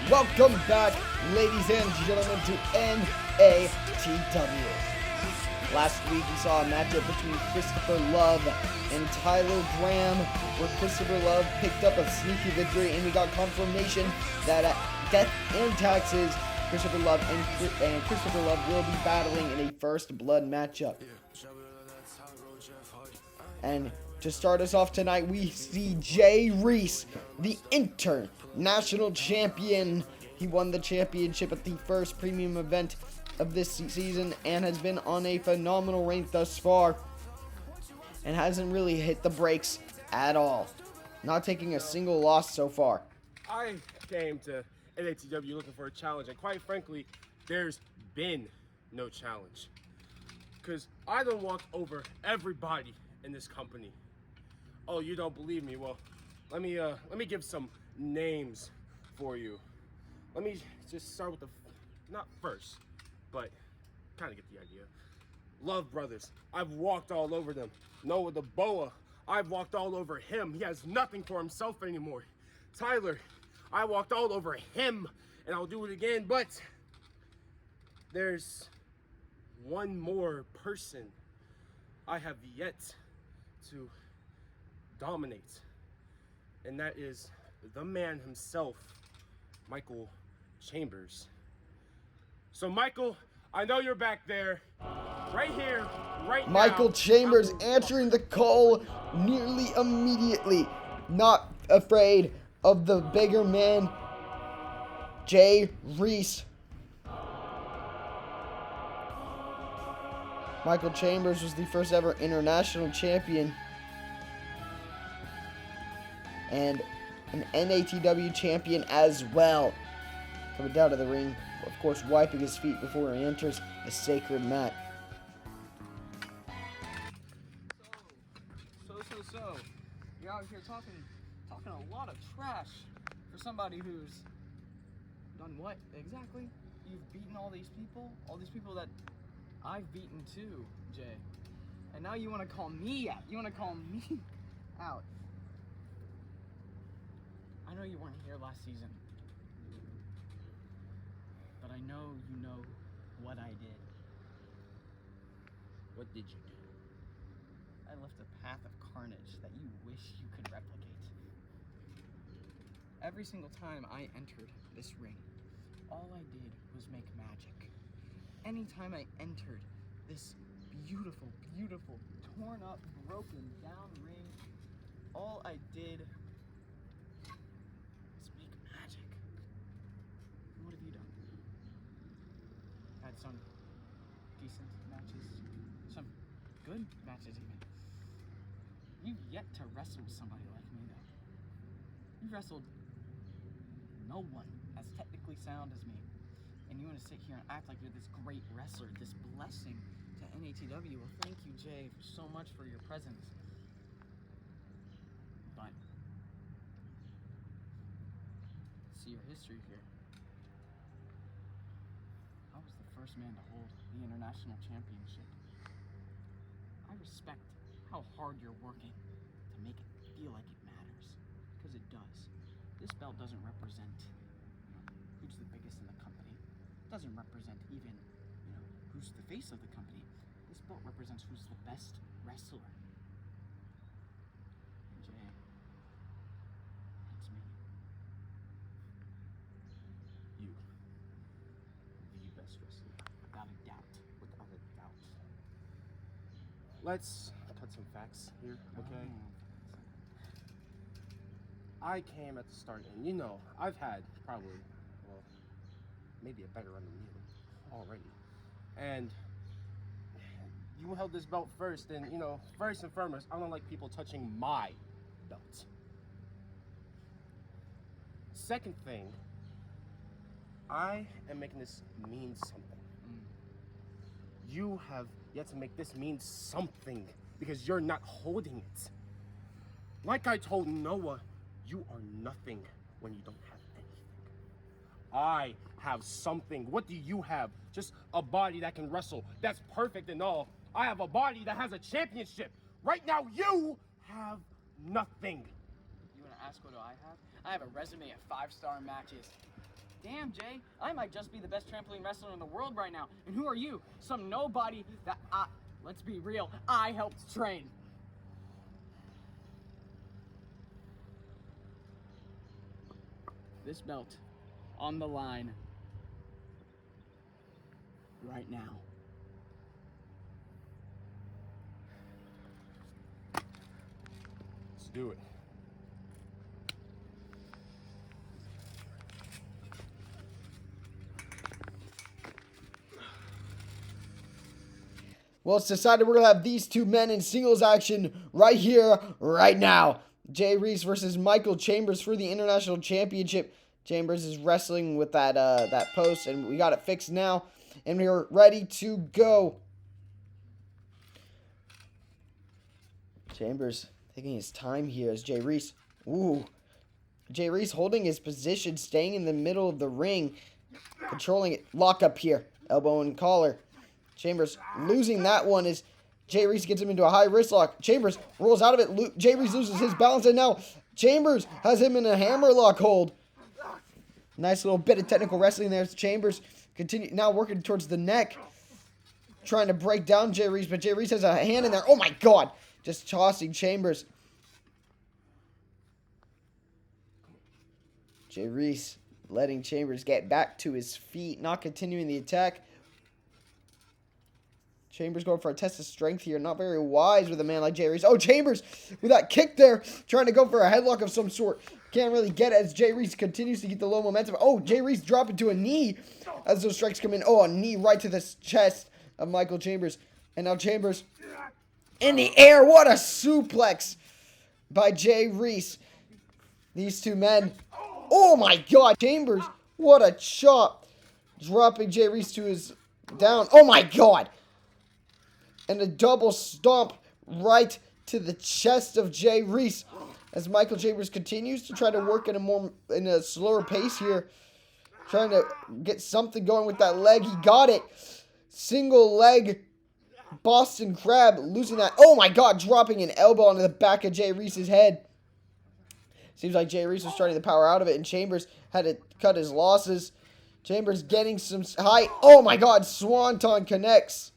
Welcome back, ladies and gentlemen, to NATW. Last week we saw a matchup between Christopher Love and Tyler Graham, where Christopher Love picked up a sneaky victory, and we got confirmation that at Death and Taxes, Christopher Love and Christopher Love will be battling in a first blood matchup. And to start us off tonight, we see Jay Reese, the international champion. He won the championship at the first premium event of this season and has been on a phenomenal reign thus far and hasn't really hit the brakes at all. Not taking a single loss so far. I came to NATW looking for a challenge, and quite frankly, there's been no challenge. Because I done walked over everybody in this company. Oh, you don't believe me? Well, let me give some names for you. Let me just start with the, not first, but kind of get the idea. Love Brothers, I've walked all over them. Noah the Boa, I've walked all over him. He has nothing for himself anymore. Tyler, I walked all over him, and I'll do it again, but there's one more person I have yet to dominate, and that is the man himself, Michael Chambers. So Michael, I know you're back there, right here, right now. Michael Chambers answering the call nearly immediately, not afraid of the bigger man, Jay Reese. Michael Chambers was the first ever international champion and an NATW champion as well. Coming down to the ring, of course, wiping his feet before he enters the sacred mat. So, you're out here talking a lot of trash for somebody who's done what exactly? You've beaten all these people that I've beaten too, Jay. And now you want to call me out. You want to call me out. I know you weren't here last season, but I know you know what I did. What did you do? I left a path of carnage that you wish you could replicate. Every single time I entered this ring, all I did was make magic. Anytime I entered this beautiful, beautiful, torn up, broken down ring, all I did was make magic. What have you done? Had some decent matches, some good matches even. You've yet to wrestle somebody like me though. You've wrestled no one as technically sound as me. And you want to sit here and act like you're this great wrestler, this blessing to NATW. Well, thank you, Jay, so much for your presence. But see your history here. I was the first man to hold the international championship. I respect how hard you're working to make it feel like it matters, because it does. This belt doesn't represent, who's the biggest in the company. Doesn't represent even, who's the face of the company. This belt represents who's the best wrestler. Jay, it's me. You, the best wrestler. Without a doubt. Without a doubt. Let's cut some facts here, okay? I came at the start, and I've had probably, maybe a better run than you already. And you held this belt first, and first and foremost, I don't like people touching my belt. Second thing, I am making this mean something. You have yet to make this mean something because you're not holding it. Like I told Noah, you are nothing when you don't have anything. I have something. What do you have? Just a body that can wrestle. That's perfect and all. I have a body that has a championship. Right now, you have nothing. You want to ask what do I have? I have a resume of 5-star matches. Damn, Jay, I might just be the best trampoline wrestler in the world right now. And who are you? Some nobody that let's be real, I helped train. This belt on the line right now. Let's do it. Well, it's decided we're going to have these two men in singles action right here, right now. Jay Reese versus Michael Chambers for the International Championship. Chambers is wrestling with that post, and we got it fixed now. And we're ready to go. Chambers taking his time here as Jay Reese. Ooh. Jay Reese holding his position, staying in the middle of the ring. Controlling it. Lock up here. Elbow and collar. Chambers losing that one as Jay Reese gets him into a high wrist lock. Chambers rolls out of it. Jay Reese loses his balance, and now Chambers has him in a hammer lock hold. Nice little bit of technical wrestling there. Chambers continue now working towards the neck, trying to break down Jay Reese, but Jay Reese has a hand in there. Oh my God! Just tossing Chambers. Jay Reese letting Chambers get back to his feet, not continuing the attack. Chambers going for a test of strength here. Not very wise with a man like Jay Reese. Oh, Chambers with that kick there. Trying to go for a headlock of some sort. Can't really get it as Jay Reese continues to get the low momentum. Oh, Jay Reese dropping to a knee as those strikes come in. Oh, a knee right to the chest of Michael Chambers. And now Chambers in the air. What a suplex by Jay Reese. These two men. Oh, my God. Chambers, what a chop. Dropping Jay Reese to his down. Oh, my God. And a double stomp right to the chest of Jay Reese as Michael Chambers continues to try to work in a slower pace here, trying to get something going with that leg. He got it. Single leg Boston Crab, losing that. Oh my God, dropping an elbow onto the back of Jay Reese's head. Seems like Jay Reese was starting to power out of it, and Chambers had to cut his losses. Chambers getting some high. Oh my God, Swanton connects.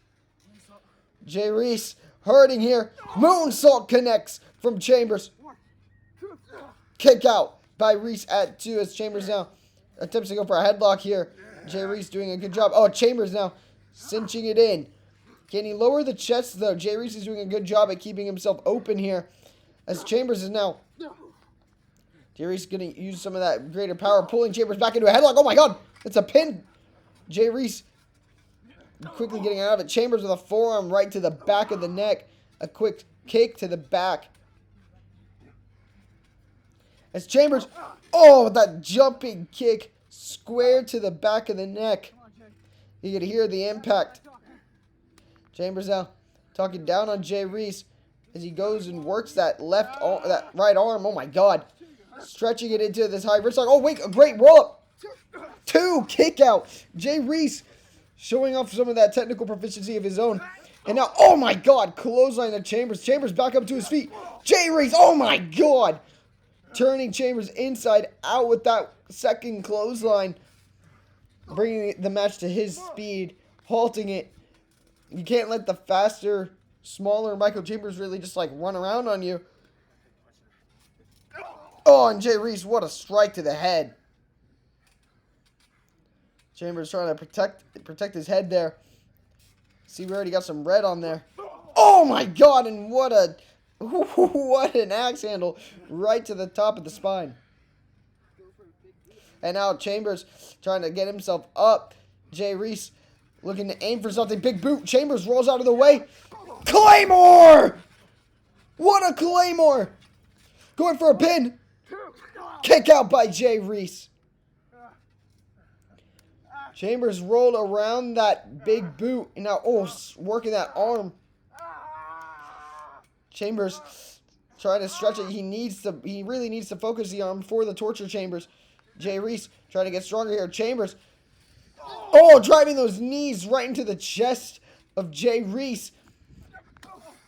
Jay Reese hurting here. Moonsault connects from Chambers. Kick out by Reese at 2 as Chambers now attempts to go for a headlock here. Jay Reese doing a good job. Oh, Chambers now cinching it in. Can he lower the chest, though? Jay Reese is doing a good job at keeping himself open here as Chambers is now... Jay Reese is going to use some of that greater power, pulling Chambers back into a headlock. Oh, my God. It's a pin. Jay Reese quickly getting out of it. Chambers with a forearm right to the back of the neck. A quick kick to the back. As Chambers, oh, that jumping kick square to the back of the neck. You can hear the impact. Chambers now talking down on Jay Reese as he goes and works that right arm. Oh my God. Stretching it into this high wrist lock. Oh wait, a great roll up. 2 kick out. Jay Reese showing off some of that technical proficiency of his own. And now, oh my God, clothesline of Chambers. Chambers back up to his feet. Jay Reese, oh my God. Turning Chambers inside out with that second clothesline. Bringing the match to his speed. Halting it. You can't let the faster, smaller Michael Chambers really just like run around on you. Oh, and Jay Reese, what a strike to the head. Chambers trying to protect his head there. See, we already got some red on there. Oh my God, and what an axe handle right to the top of the spine. And now Chambers trying to get himself up. Jay Reese looking to aim for something. Big boot. Chambers rolls out of the way. Claymore! What a Claymore! Going for a pin. Kick out by Jay Reese. Chambers rolled around that big boot. And now, working that arm. Chambers trying to stretch it. He really needs to focus the arm for the torture Chambers. Jay Reese trying to get stronger here. Chambers. Oh, driving those knees right into the chest of Jay Reese.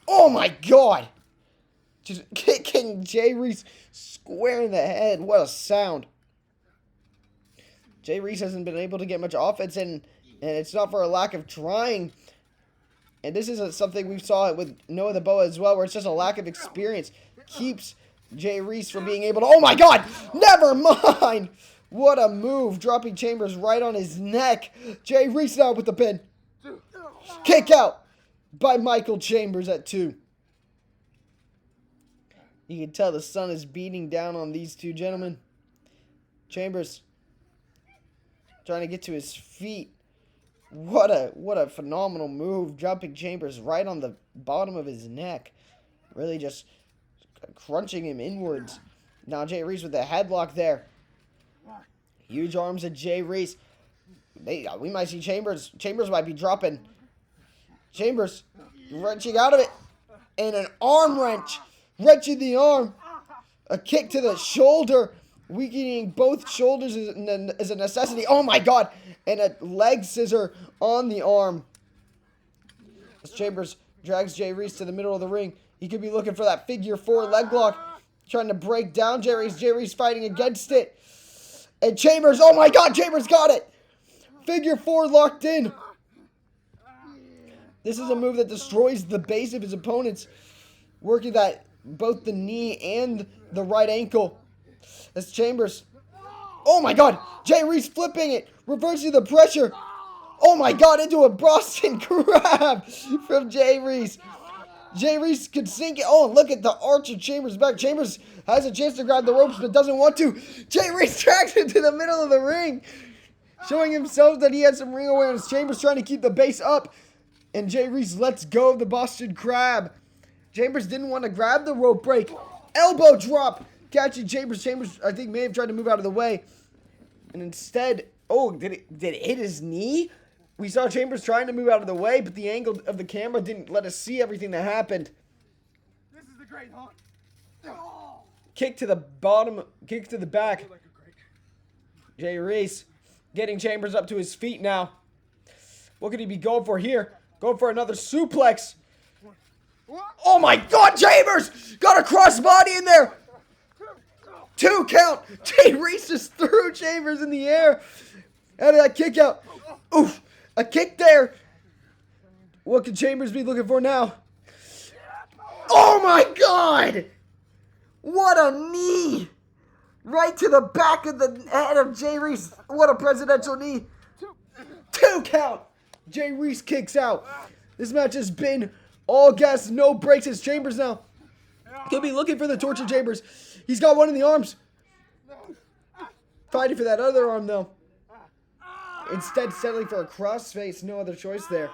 Oh my God. Just kicking Jay Reese square in the head. What a sound. Jay Reese hasn't been able to get much offense in, and it's not for a lack of trying. And this is something we saw with Noah the Boa as well, where it's just a lack of experience. Keeps Jay Reese from being able to... Oh my God! Never mind! What a move. Dropping Chambers right on his neck. Jay Reese now with the pin. Kick out by Michael Chambers at 2. You can tell the sun is beating down on these two gentlemen. Chambers trying to get to his feet. What a phenomenal move. Dropping Chambers right on the bottom of his neck. Really just crunching him inwards. Now Jay Reese with the headlock there. Huge arms of Jay Reese. We might see Chambers. Chambers might be dropping. Chambers wrenching out of it. And an arm wrench. Wrenching the arm. A kick to the shoulder. Weakening both shoulders is a necessity. Oh my God. And a leg scissor on the arm. As Chambers drags Jay Reese to the middle of the ring. He could be looking for that figure 4 leg lock. Trying to break down Jay Reese. Jay Reese fighting against it. And Chambers. Oh my God. Chambers got it. Figure 4 locked in. This is a move that destroys the base of his opponents. Working that both the knee and the right ankle. As Chambers. Oh my God. Jay Reese flipping it. Reversing the pressure. Oh my God. Into a Boston Crab from Jay Reese. Jay Reese could sink it. Oh, look at the arch of Chambers' back. Chambers has a chance to grab the ropes but doesn't want to. Jay Reese drags it to the middle of the ring. Showing himself that he has some ring awareness. Chambers trying to keep the base up. And Jay Reese lets go of the Boston Crab. Chambers didn't want to grab the rope break. Elbow drop. Catching Chambers. Chambers, I think, may have tried to move out of the way. And instead, oh, did it hit his knee? We saw Chambers trying to move out of the way, but the angle of the camera didn't let us see everything that happened. This is the great hunt. Kick to the bottom, kick to the back. Jay Reese getting Chambers up to his feet now. What could he be going for here? Going for another suplex. Oh my God, Chambers! Got a crossbody in there! 2 count! Jay Reese just threw Chambers in the air. Out of that kick out. Oof! A kick there. What could Chambers be looking for now? Oh my God! What a knee! Right to the back of the head of Jay Reese. What a presidential knee. 2 count. Jay Reese kicks out. This match has been all gas, no breaks. As Chambers now could be looking for the torture Chambers. He's got one in the arms. Fighting for that other arm though. Instead settling for a crossface. No other choice there.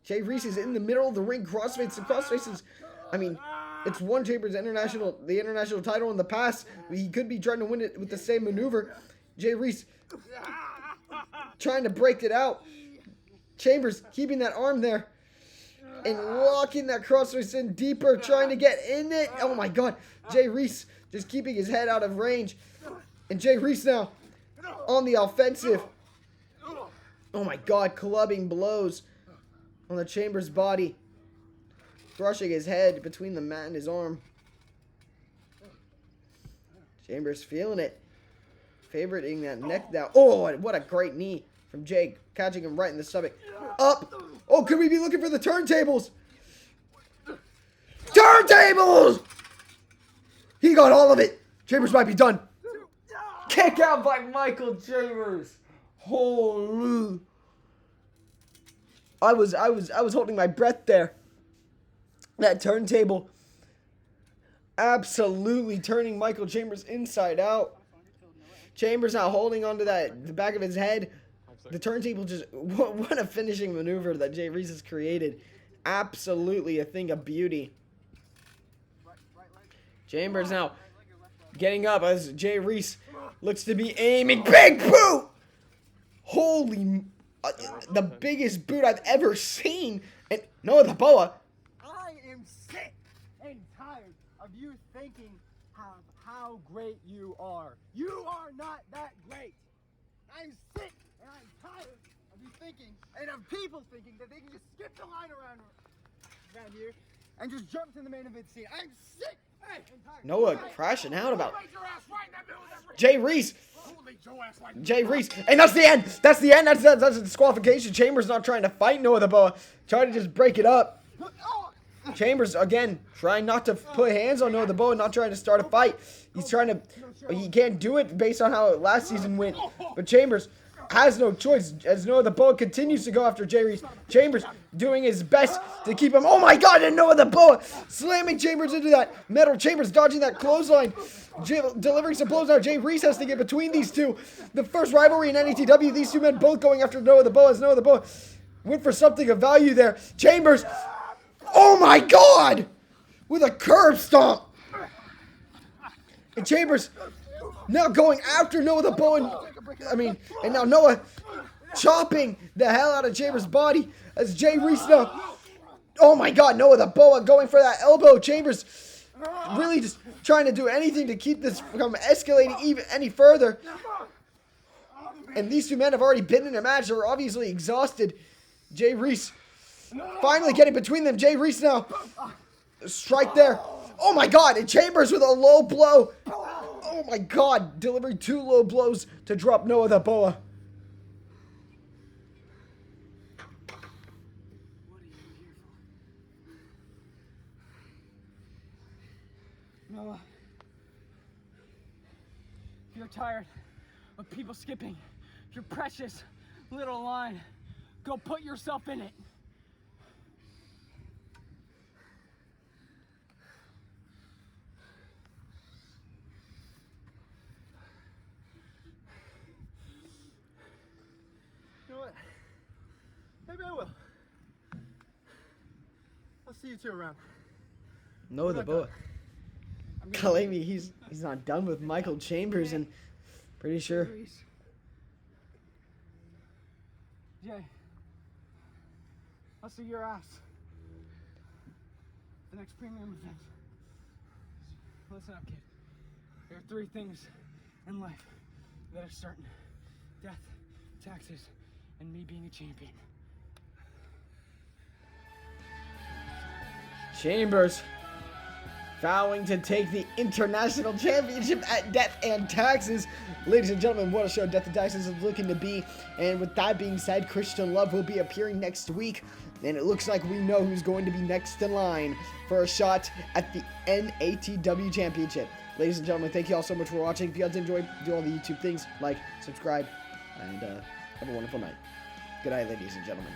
Jay Reese is in the middle of the ring. Crossface. The crossfaces. I mean, it's won Chambers the international title in the past. He could be trying to win it with the same maneuver. Jay Reese trying to break it out. Chambers keeping that arm there. And locking that crossface in deeper. Trying to get in it. Oh my God. Jay Reese just keeping his head out of range. And Jay Reese now on the offensive. Oh my God. Clubbing blows on the Chambers body. Brushing his head between the mat and his arm. Chambers feeling it. Favoriting that neck down. Oh, what a great knee from Jay. Catching him right in the stomach. Up. Oh, could we be looking for the turntables? Turntables! He got all of it. Chambers might be done. Kick out by Michael Chambers. Holy. I was holding my breath there. That turntable absolutely turning Michael Chambers inside out. Chambers now holding onto the back of his head. The turntable just, what a finishing maneuver that Jay Reese has created. Absolutely a thing of beauty. Chambers now getting up as Jay Reese looks to be aiming. Big boot! Holy, the biggest boot I've ever seen. And Noah the Boa. I am sick and tired of you thinking how great you are. You are not that great. I'm sick and I'm tired of you thinking and of people thinking that they can just skip the line around here and just jump to the main event scene. I'm sick and tired. Noah crashing out about Jay Reese. Holy Jay Reese, and that's the end. That's the end. That's a disqualification. Chambers not trying to fight Noah the Boa, trying to just break it up. Chambers again trying not to put hands on Noah the Boa, not trying to start a fight. He's trying to. He can't do it based on how last season went. But Chambers has no choice as Noah the Boa continues to go after Jay Reese. Chambers doing his best to keep him. Oh my God! And Noah the Boa slamming Chambers into that metal. Chambers dodging that clothesline. Delivering some blows now. Jay Reese has to get between these two. The first rivalry in NATW. These two men both going after Noah the Boa as Noah the Boa went for something of value there. Chambers. Oh my God! With a curb stomp. And Chambers now going after Noah the Boa. And now Noah chopping the hell out of Chambers' body as Jay Reese now. Oh my God, Noah the Boa going for that elbow. Chambers really just trying to do anything to keep this from escalating even any further. And these two men have already been in a match. They're obviously exhausted. Jay Reese finally getting between them. Jay Reese now. Strike there. Oh my God. And Chambers with a low blow. Oh my God. Delivering 2 low blows to drop Noah the Boa. Noah, if you're tired of people skipping your precious little line, go put yourself in it. You know what? Maybe I will. I'll see you two around. Noah the Boa claiming he's not done with Michael Chambers, and pretty sure. Jay, I'll see your ass. The next premium event. Listen up, kid. There are 3 things in life that are certain: death, taxes, and me being a champion. Chambers vowing to take the International Championship at Death and Taxes. Ladies and gentlemen, what a show Death and Taxes is looking to be. And with that being said, Christian Love will be appearing next week. And it looks like we know who's going to be next in line for a shot at the NATW Championship. Ladies and gentlemen, thank you all so much for watching. If you guys enjoyed, do all the YouTube things, like, subscribe, and have a wonderful night. Good night, ladies and gentlemen.